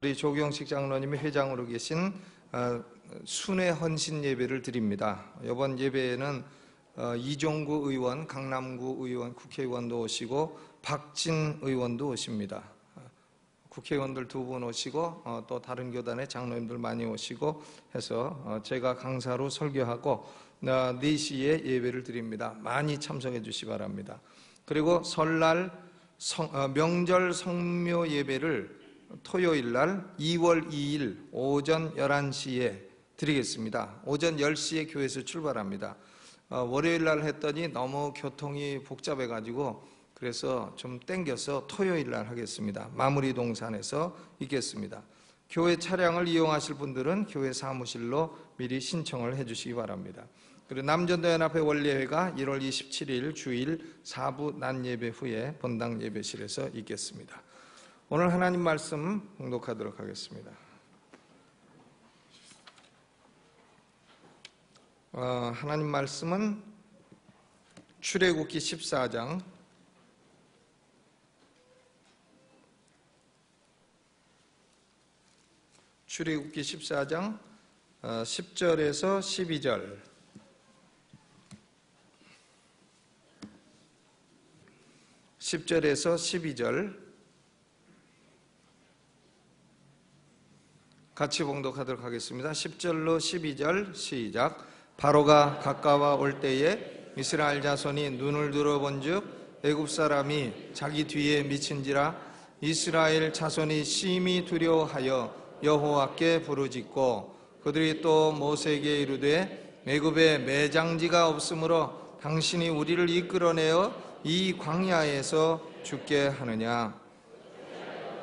우리 조경식 장로님이 회장으로 계신 순회 헌신 예배를 드립니다. 이번 예배에는 이종구 의원, 강남구 의원, 국회의원도 오시고 박진 의원도 오십니다. 국회의원들 2분 오시고 또 다른 교단의 장로님들 많이 오시고 해서 제가 강사로 설교하고 4시에 예배를 드립니다. 많이 참석해 주시기 바랍니다. 그리고 설날 명절 성묘 예배를 토요일날 2월 2일 오전 11시에 드리겠습니다. 오전 10시에 교회에서 출발합니다. 월요일날 했더니 너무 교통이 복잡해가지고 그래서 좀 땡겨서 토요일날 하겠습니다. 마무리 동산에서 있겠습니다. 교회 차량을 이용하실 분들은 교회 사무실로 미리 신청을 해주시기 바랍니다. 그리고 남전도연합회 원례회가 1월 27일 주일 4부 낮 예배 후에 본당 예배실에서 있겠습니다. 오늘 하나님 말씀 봉독하도록 하겠습니다. 하나님 말씀은 출애굽기 14장 10절에서 12절 10절에서 12절 같이 봉독하도록 하겠습니다. 10절로 12절 시작. 바로가 가까워 올 때에 이스라엘 자손이 눈을 들어본즉 애굽 사람이 자기 뒤에 미친지라 이스라엘 자손이 심히 두려워하여 여호와께 부르짖고 그들이 또 모세에게 이르되 애굽에 매장지가 없으므로 당신이 우리를 이끌어내어 이 광야에서 죽게 하느냐.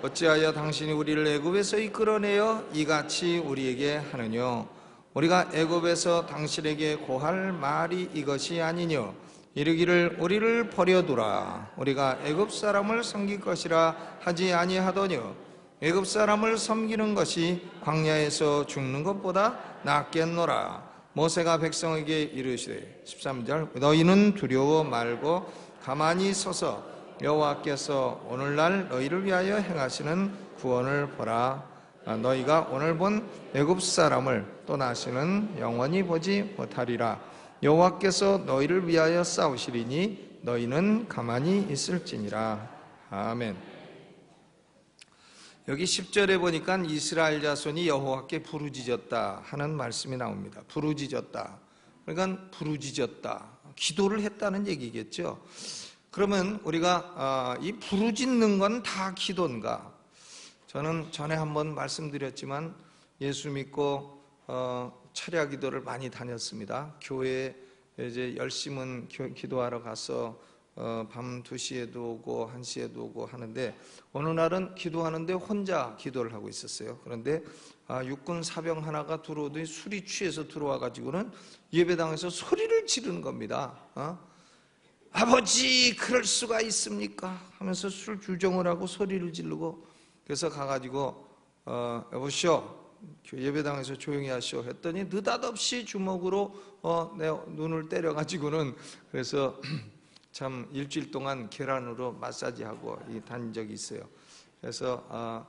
어찌하여 당신이 우리를 애굽에서 이끌어내어 이같이 우리에게 하느뇨. 우리가 애굽에서 당신에게 고할 말이 이것이 아니뇨. 이르기를 우리를 버려두라. 우리가 애굽 사람을 섬길 것이라 하지 아니하더뇨. 애굽 사람을 섬기는 것이 광야에서 죽는 것보다 낫겠노라. 모세가 백성에게 이르시되 13절 너희는 두려워 말고 가만히 서서 여호와께서 오늘날 너희를 위하여 행하시는 구원을 보라. 너희가 오늘 본 애굽 사람을 또 다시는 영원히 보지 못하리라. 여호와께서 너희를 위하여 싸우시리니 너희는 가만히 있을지니라. 아멘. 여기 10절에 보니까 이스라엘 자손이 여호와께 부르짖었다 하는 말씀이 나옵니다. 부르짖었다. 그러니까 부르짖었다. 기도를 했다는 얘기겠죠. 그러면 우리가 이 부르짖는 건 다 기도인가? 저는 전에 한번 말씀드렸지만 예수 믿고 철야 기도를 많이 다녔습니다. 교회에 이제 열심은 기도하러 가서 밤 2시에도 오고 1시에도 오고 하는데 어느 날은 기도하는데 혼자 기도를 하고 있었어요. 그런데 육군 사병 하나가 들어오더니 술이 취해서 들어와 가지고는 예배당에서 소리를 지르는 겁니다. 아버지 그럴 수가 있습니까? 하면서 술 주정을 하고 소리를 지르고 그래서 가가지고 여보시오 예배당에서 조용히 하시오 했더니 느닷없이 주먹으로 내 눈을 때려가지고는 그래서 참 일주일 동안 계란으로 마사지하고 다닌 적이 있어요. 그래서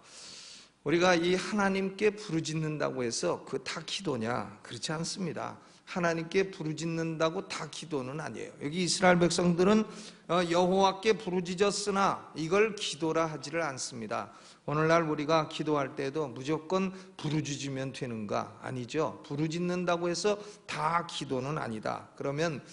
우리가 이 하나님께 부르짖는다고 해서 그 다 기도냐? 그렇지 않습니다. 하나님께 부르짖는다고 다 기도는 아니에요. 여기 이스라엘 백성들은 여호와께 부르짖었으나 이걸 기도라 하지를 않습니다. 오늘날 우리가 기도할 때도 무조건 부르짖으면 되는가? 아니죠. 부르짖는다고 해서 다 기도는 아니다. 그러면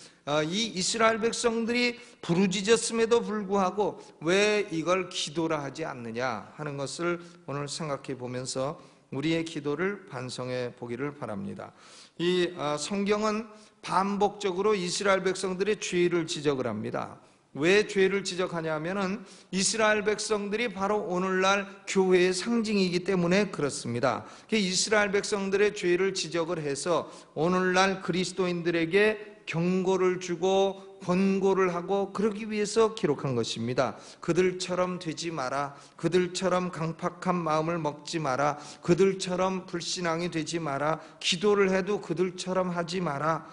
이 이스라엘 백성들이 부르짖었음에도 불구하고 왜 이걸 기도라 하지 않느냐 하는 것을 오늘 생각해 보면서 우리의 기도를 반성해 보기를 바랍니다. 이 성경은 반복적으로 이스라엘 백성들의 죄를 지적을 합니다. 왜 죄를 지적하냐 하면은 이스라엘 백성들이 바로 오늘날 교회의 상징이기 때문에 그렇습니다. 이스라엘 백성들의 죄를 지적을 해서 오늘날 그리스도인들에게 경고를 주고 권고를 하고 그러기 위해서 기록한 것입니다. 그들처럼 되지 마라. 그들처럼 강팍한 마음을 먹지 마라. 그들처럼 불신앙이 되지 마라. 기도를 해도 그들처럼 하지 마라.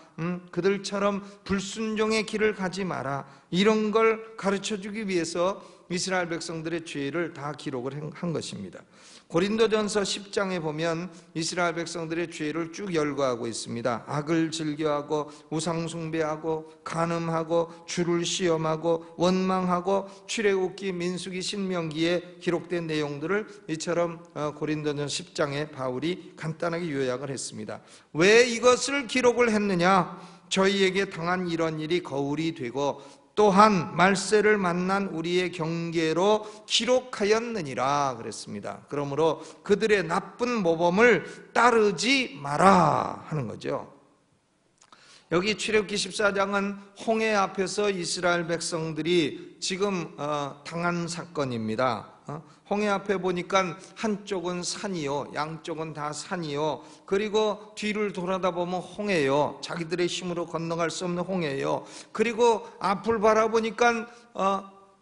그들처럼 불순종의 길을 가지 마라. 이런 걸 가르쳐주기 위해서 이스라엘 백성들의 죄를 다 기록을 한 것입니다. 고린도전서 10장에 보면 이스라엘 백성들의 죄를 쭉 열거하고 있습니다. 악을 즐겨하고 우상 숭배하고 간음하고 주를 시험하고 원망하고 출애굽기, 민수기, 신명기에 기록된 내용들을 이처럼 고린도전 10장에 바울이 간단하게 요약을 했습니다. 왜 이것을 기록을 했느냐? 저희에게 당한 이런 일이 거울이 되고 또한 말세를 만난 우리의 경계로 기록하였느니라 그랬습니다. 그러므로 그들의 나쁜 모범을 따르지 마라 하는 거죠. 여기 출애굽기 14장은 홍해 앞에서 이스라엘 백성들이 지금 당한 사건입니다. 홍해 앞에 보니까 한쪽은 산이요, 양쪽은 다 산이요, 그리고 뒤를 돌아다 보면 홍해요. 자기들의 힘으로 건너갈 수 없는 홍해요. 그리고 앞을 바라보니까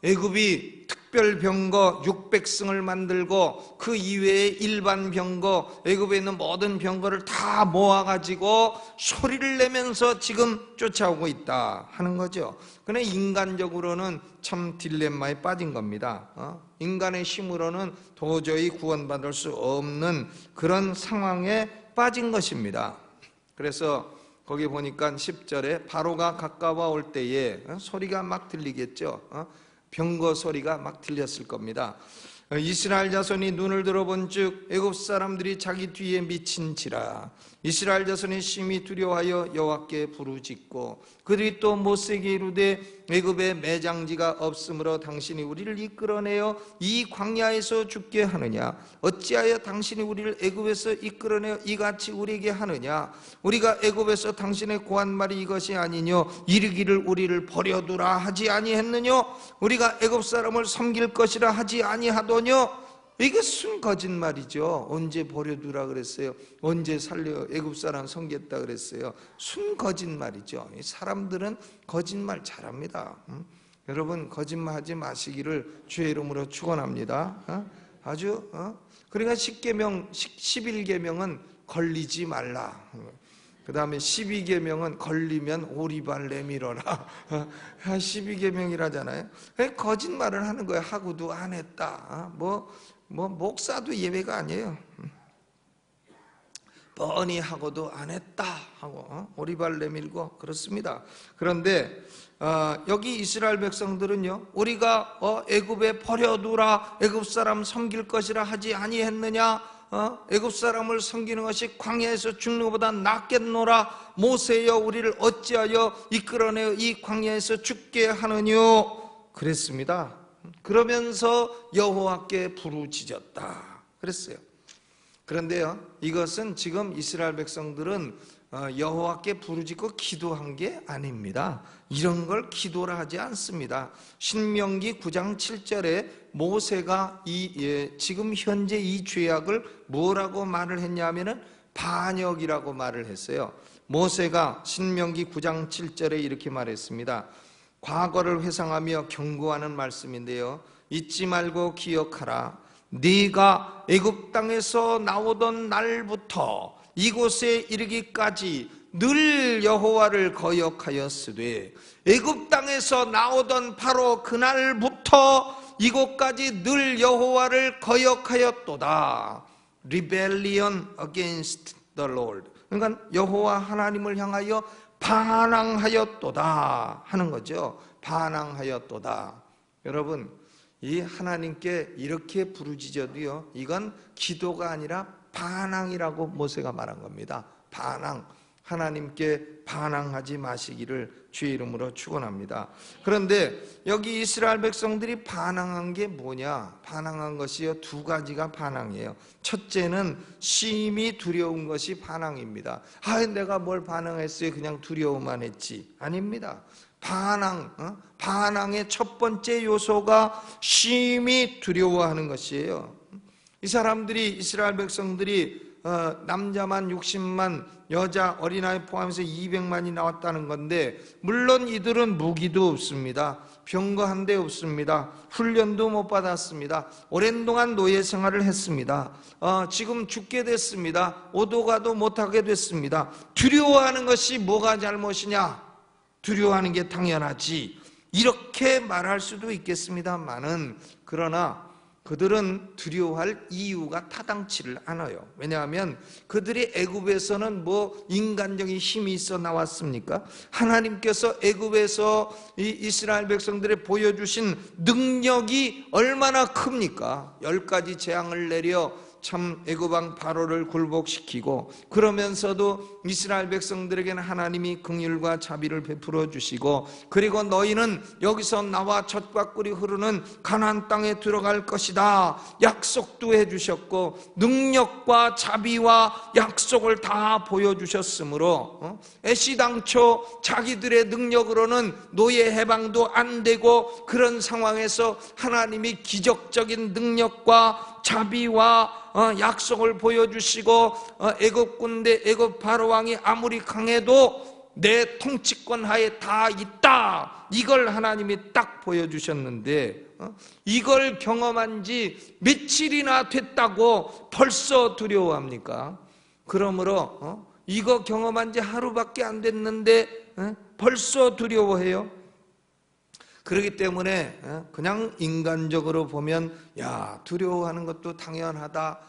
애굽이 특별 병거 600승을 만들고 그 이외에 일반 병거, 애굽에 있는 모든 병거를 다 모아가지고 소리를 내면서 지금 쫓아오고 있다 하는 거죠. 그런데 인간적으로는 참 딜레마에 빠진 겁니다. 인간의 힘으로는 도저히 구원받을 수 없는 그런 상황에 빠진 것입니다. 그래서 거기 보니까 10절에 바로가 가까워 올 때에 소리가 막 들리겠죠. 병거 소리가 막 들렸을 겁니다. 이스라엘 자손이 눈을 들어본 즉 애굽 사람들이 자기 뒤에 미친지라. 이스라엘 자손이 심히 두려워하여 여호와께 부르짖고 그들이 또 모세에게 이르되 애굽에 매장지가 없으므로 당신이 우리를 이끌어내어 이 광야에서 죽게 하느냐? 어찌하여 당신이 우리를 애굽에서 이끌어내어 이같이 우리에게 하느냐? 우리가 애굽에서 당신의 고한 말이 이것이 아니뇨? 이르기를 우리를 버려두라 하지 아니했느뇨? 우리가 애굽 사람을 섬길 것이라 하지 아니하더뇨? 이게 순 거짓말이죠. 언제 버려두라 그랬어요? 언제 살려 애굽 사람 섬겼다 그랬어요? 순 거짓말이죠. 사람들은 거짓말 잘합니다. 여러분 거짓말하지 마시기를 주의 이름으로 축원합니다. 아주 그러니까 11계명은 걸리지 말라. 그 다음에 12계명은 걸리면 오리발 내밀어라. 12계명이라잖아요. 거짓말을 하는 거예요. 하고도 안 했다. 목사도 예외가 아니에요. 뻔히 하고도 안 했다 하고 오리발 내밀고 그렇습니다. 그런데 여기 이스라엘 백성들은요, 우리가 애굽에 버려두라, 애굽 사람 섬길 것이라 하지 아니했느냐? 애굽 사람을 섬기는 것이 광야에서 죽는 것보다 낫겠노라. 모세여 우리를 어찌하여 이끌어내어 이 광야에서 죽게 하느뇨? 그랬습니다. 그러면서 여호와께 부르짖었다 그랬어요. 그런데요, 이것은 지금 이스라엘 백성들은 여호와께 부르짖고 기도한 게 아닙니다. 이런 걸 기도라 하지 않습니다. 신명기 9장 7절에 모세가 지금 현재 이 죄악을 뭐라고 말을 했냐면은 반역이라고 말을 했어요. 모세가 신명기 9장 7절에 이렇게 말했습니다. 과거를 회상하며 경고하는 말씀인데요, 잊지 말고 기억하라. 네가 애굽 땅에서 나오던 날부터 이곳에 이르기까지 늘 여호와를 거역하였으되 애굽 땅에서 나오던 바로 그날부터 이곳까지 늘 여호와를 거역하였도다. Rebellion against the Lord. 그러니까 여호와 하나님을 향하여 반항하였도다 하는 거죠. 반항하였도다. 여러분, 이 하나님께 이렇게 부르짖어도요, 이건 기도가 아니라 반항이라고 모세가 말한 겁니다. 반항. 하나님께 반항하지 마시기를 주의 이름으로 축원합니다. 그런데 여기 이스라엘 백성들이 반항한 게 뭐냐? 반항한 것이요, 두 가지가 반항이에요. 첫째는 심히 두려운 것이 반항입니다. 내가 뭘 반항했어요? 그냥 두려워만 했지. 아닙니다. 반항의 첫 번째 요소가 심히 두려워하는 것이에요. 이 사람들이, 이스라엘 백성들이 남자만 60만, 여자 어린아이 포함해서 200만이 나왔다는 건데, 물론 이들은 무기도 없습니다. 병거 한 대 없습니다. 훈련도 못 받았습니다. 오랜 동안 노예 생활을 했습니다. 지금 죽게 됐습니다. 오도가도 못하게 됐습니다. 두려워하는 것이 뭐가 잘못이냐? 두려워하는 게 당연하지. 이렇게 말할 수도 있겠습니다만은, 그러나 그들은 두려워할 이유가 타당치를 않아요. 왜냐하면 그들이 애굽에서는 뭐 인간적인 힘이 있어 나왔습니까? 하나님께서 애굽에서 이 이스라엘 백성들에 보여주신 능력이 얼마나 큽니까? 10가지 재앙을 내려 참 애굽왕 바로를 굴복시키고, 그러면서도 이스라엘 백성들에게는 하나님이 긍휼과 자비를 베풀어 주시고, 그리고 너희는 여기서 나와 젖과 꿀이 흐르는 가나안 땅에 들어갈 것이다 약속도 해주셨고, 능력과 자비와 약속을 다 보여주셨으므로 애시당초 자기들의 능력으로는 노예 해방도 안 되고, 그런 상황에서 하나님이 기적적인 능력과 자비와 약속을 보여주시고, 애굽 군대 애굽 바로왕이 아무리 강해도 내 통치권 하에 다 있다, 이걸 하나님이 딱 보여주셨는데, 이걸 경험한 지 며칠이나 됐다고 벌써 두려워합니까? 그러므로 이거 경험한 지 하루밖에 안 됐는데 벌써 두려워해요? 그렇기 때문에 그냥 인간적으로 보면, 야, 두려워하는 것도 당연하다,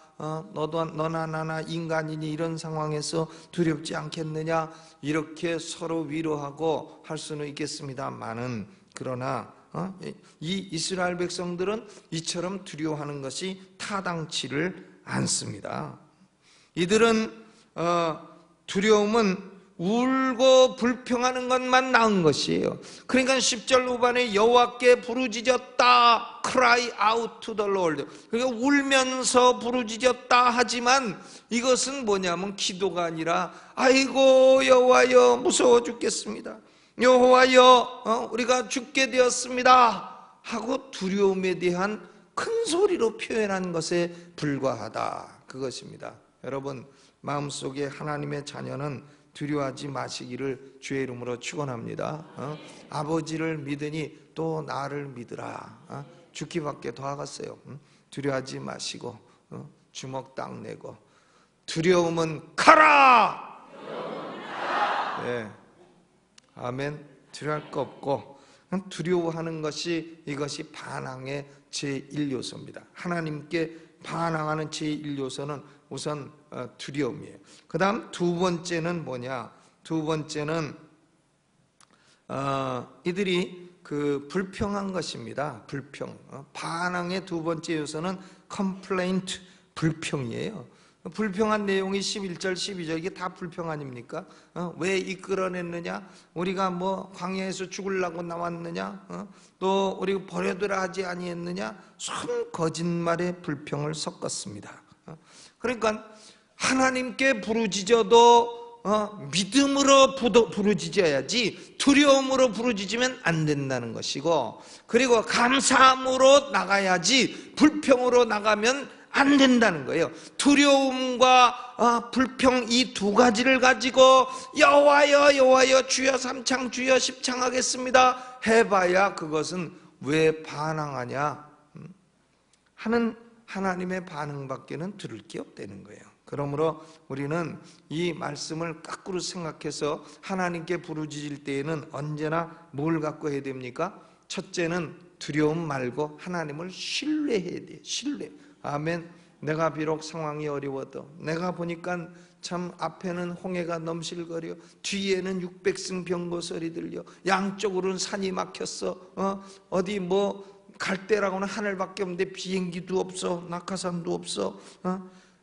너나 나나 인간이니 이런 상황에서 두렵지 않겠느냐, 이렇게 서로 위로하고 할 수는 있겠습니다만은, 그러나 이 이스라엘 백성들은 이처럼 두려워하는 것이 타당치를 않습니다. 이들은 두려움은 울고 불평하는 것만 나은 것이에요. 그러니까 10절 후반에 여호와께 부르짖었다, cry out to the Lord. 그러니까 울면서 부르짖었다 하지만, 이것은 뭐냐면 기도가 아니라, 아이고 여호와여 무서워 죽겠습니다, 여호와여 우리가 죽게 되었습니다 하고 두려움에 대한 큰 소리로 표현한 것에 불과하다, 그것입니다. 여러분, 마음속에 하나님의 자녀는 두려워하지 마시기를 주의 이름으로 축원합니다. 아버지를 믿으니 또 나를 믿으라. 죽기밖에 더 하겠어요. 두려워하지 마시고 주먹 딱 내고, 두려움은 가라. 네. 아멘. 두려워할 거 없고, 두려워하는 것이, 이것이 반항의 제1요소입니다. 하나님께 반항하는 제1요소는 우선 두려움이에요. 그 다음 두 번째는 뭐냐? 두 번째는 이들이 불평한 것입니다. 불평. 반항의 두 번째 요소는 complaint, 불평이에요. 불평한 내용이 11절, 12절, 이게 다 불평 아닙니까? 왜 이끌어냈느냐? 우리가 뭐 광야에서 죽으려고 나왔느냐? 또 우리가 버려두라 하지 아니했느냐? 손 거짓말의 불평을 섞었습니다. 그러니까 하나님께 부르짖어도 믿음으로 부르짖어야지 두려움으로 부르짖으면 안 된다는 것이고, 그리고 감사함으로 나가야지 불평으로 나가면 안 된다는 거예요. 두려움과 불평, 이 두 가지를 가지고 여호와여 여호와여 주여 3창 주여 10창 하겠습니다 해봐야 그것은 왜 반항하냐 하는 하나님의 반응밖에는 들을 게 없다는 거예요. 그러므로 우리는 이 말씀을 거꾸로 생각해서 하나님께 부르짖을 때에는 언제나 뭘 갖고 해야 됩니까? 첫째는 두려움 말고 하나님을 신뢰해야 돼요. 신뢰. 아멘. 내가 비록 상황이 어려워도, 내가 보니까 참 앞에는 홍해가 넘실거려, 뒤에는 600승 병거설이 들려, 양쪽으로는 산이 막혔어, 어디 뭐 갈 데라고는 하늘밖에 없는데 비행기도 없어, 낙하산도 없어,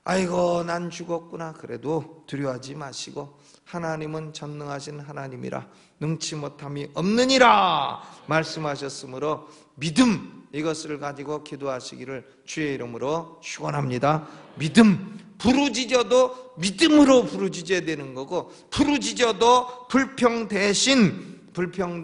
아이고 난 죽었구나. 그래도 두려워하지 마시고 하나님은 전능하신 하나님이라 능치 못함이 없느니라 말씀하셨으므로 믿음, 이것을 가지고 기도하시기를 주의 이름으로 축원합니다. 믿음, 부르짖어도 믿음으로 부르짖어야 되는 거고, 부르짖어도 불평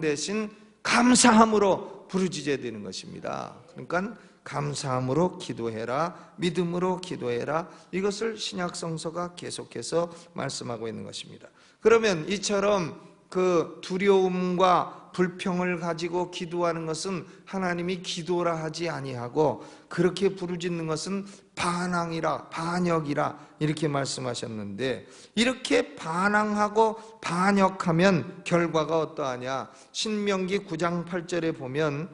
대신 감사함으로 부르짖어야 되는 것입니다. 그러니까 감사함으로 기도해라, 믿음으로 기도해라, 이것을 신약 성서가 계속해서 말씀하고 있는 것입니다. 그러면 이처럼 그 두려움과 불평을 가지고 기도하는 것은 하나님이 기도라 하지 아니하고 그렇게 부르짖는 것은 반항이라 반역이라 이렇게 말씀하셨는데, 이렇게 반항하고 반역하면 결과가 어떠하냐? 신명기 9장 8절에 보면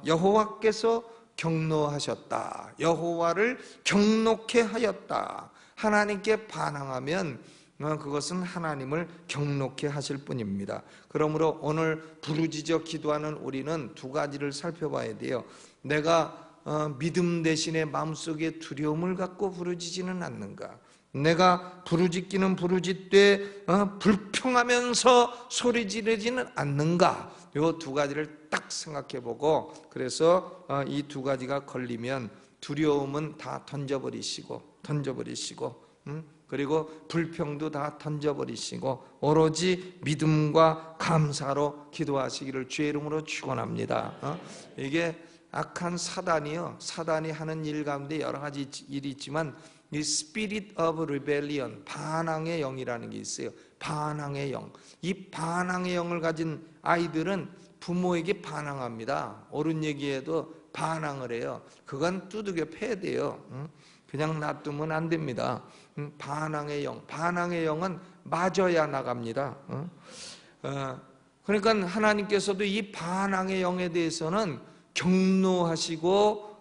여호와께서 경노하셨다, 여호와를 경노케 하였다. 하나님께 반항하면 그것은 하나님을 경노케 하실 뿐입니다. 그러므로 오늘 부르짖어 기도하는 우리는 두 가지를 살펴봐야 돼요. 내가 믿음 대신에 마음속에 두려움을 갖고 부르짖지는 않는가? 내가 부르짖기는 부르짖되 불평하면서 소리 지르지는 않는가? 이 두 가지를 딱 생각해 보고, 그래서 이 두 가지가 걸리면 두려움은 다 던져버리시고 그리고 불평도 다 던져버리시고 오로지 믿음과 감사로 기도하시기를 주의 이름으로 축원합니다. 이게 악한 사단이요, 사단이 하는 일 가운데 여러 가지 일이 있지만 이 Spirit of Rebellion, 반항의 영이라는 게 있어요. 반항의 영. 이 반항의 영을 가진 아이들은 부모에게 반항합니다. 옳은 얘기해도 반항을 해요. 그건 두들겨 패야 돼요. 그냥 놔두면 안 됩니다. 반항의 영, 반항의 영은 맞아야 나갑니다. 그러니까 하나님께서도 이 반항의 영에 대해서는 경노하시고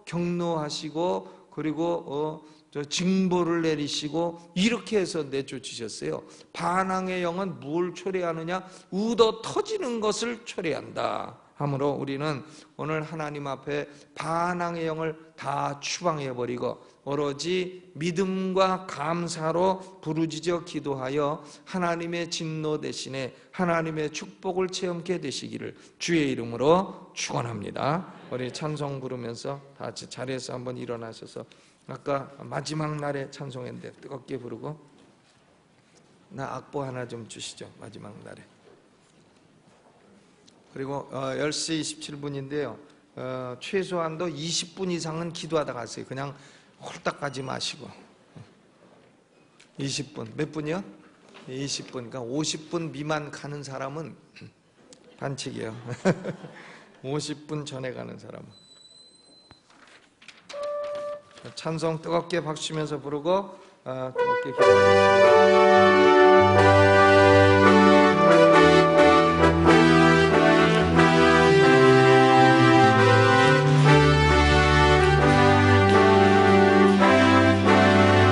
그리고 징벌을 내리시고 이렇게 해서 내쫓으셨어요. 반항의 영은 뭘 초래하느냐? ud어 터지는 것을 초래한다 하므로 우리는 오늘 하나님 앞에 반항의 영을 다 추방해버리고 오로지 믿음과 감사로 부르짖어 기도하여 하나님의 진노 대신에 하나님의 축복을 체험케 되시기를 주의 이름으로 축원합니다. 우리 찬송 부르면서 다 같이 자리에서 한번 일어나셔서 아까 마지막 날에 찬송했는데 뜨겁게 부르고, 나 악보 하나 좀 주시죠. 마지막 날에. 그리고 10시 27분인데요 최소한도 20분 이상은 기도하다 가세요. 그냥 홀딱 가지 마시고 20분. 몇 분이요? 20분. 그러니까 50분 미만 가는 사람은 반칙이에요. 50분 전에 가는 사람은. 찬송 뜨겁게 박수치면서 부르고 뜨겁게 기도하겠습니다.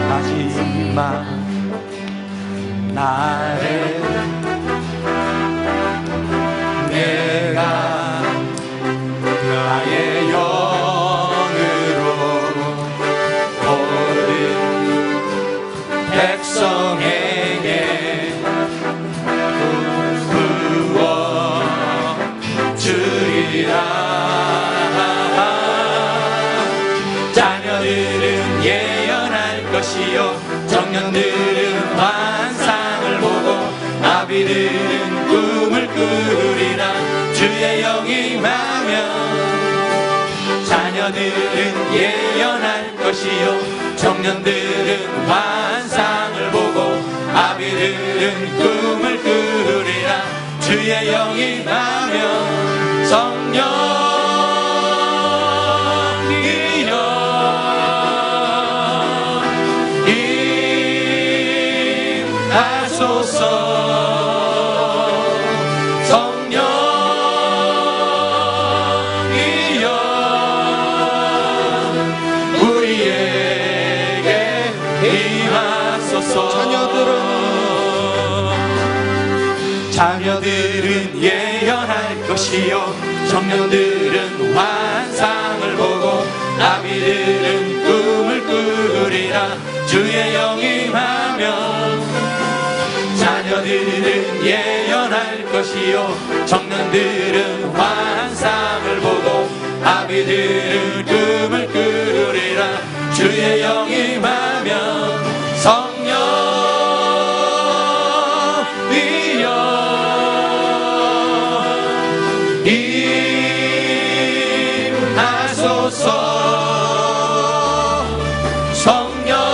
마지막 날에 내가 나의 영으로 모든 백성에게 부어 주리라. 자녀들은 예언할 것이요 청년들은 환상을 보고 아비들은 꿈을 꾸리라. 주의 영이 임하면 자녀들은 예언할 것이요 청년들은 환상을 보고 아비들은 꿈을 꾸리라. 주의 영이 임하면 성령이여 성령이여 우리에게 임하소서. 자녀들은 예언할 것이요 청년들은 환상을 보고 아비들은 꿈을 꾸리라. 주의 영이 임하면 자녀들은 예언할 것이요 청년들은 환상을 보고 아비들은 꿈을 꾸리라. 주의 영이 임하면 성령이여 임하소서. 성령이여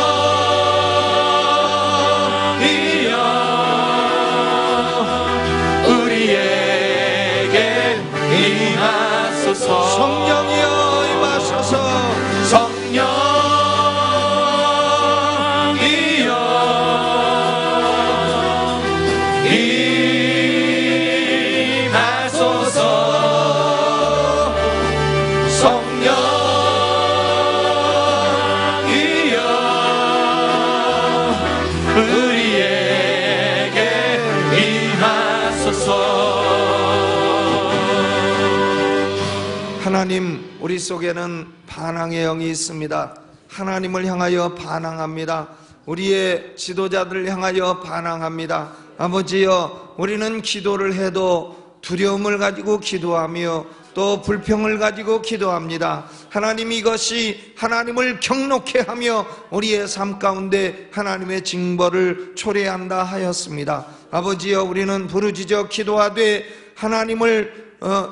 하나님, 우리 속에는 반항의 영이 있습니다. 하나님을 향하여 반항합니다. 우리의 지도자들을 향하여 반항합니다. 아버지여, 우리는 기도를 해도 두려움을 가지고 기도하며 또 불평을 가지고 기도합니다. 하나님, 이것이 하나님을 경록해 하며 우리의 삶 가운데 하나님의 징벌을 초래한다 하였습니다. 아버지여, 우리는 부르짖어 기도하되 하나님을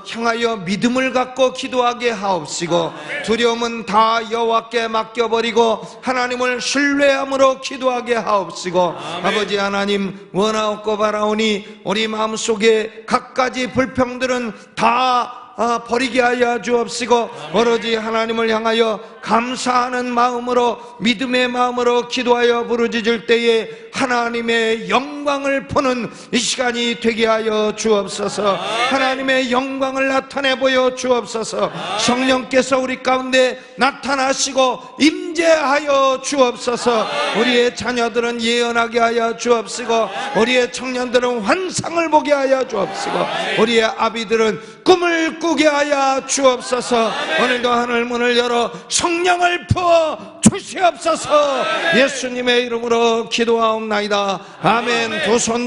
향하여 믿음을 갖고 기도하게 하옵시고, 두려움은 다 여호와께 맡겨버리고 하나님을 신뢰함으로 기도하게 하옵시고, 아버지 하나님, 원하옵고 바라오니 우리 마음속에 갖가지 불평들은 다 버리게 하여 주옵시고, 오로지 하나님을 향하여 감사하는 마음으로, 믿음의 마음으로 기도하여 부르짖을 때에 하나님의 영광을 보는 이 시간이 되게 하여 주옵소서. 하나님의 영광을 나타내 보여 주옵소서. 성령께서 우리 가운데 나타나시고 임재하여 주옵소서. 우리의 자녀들은 예언하게 하여 주옵시고, 우리의 청년들은 환상을 보게 하여 주옵시고, 우리의 아비들은 꿈을 꾸게 하여 주옵소서. 오늘도 하늘 문을 열어 성령을 부어 주시옵소서. 예수님의 이름으로 기도하옵나이다. 아멘. 두 손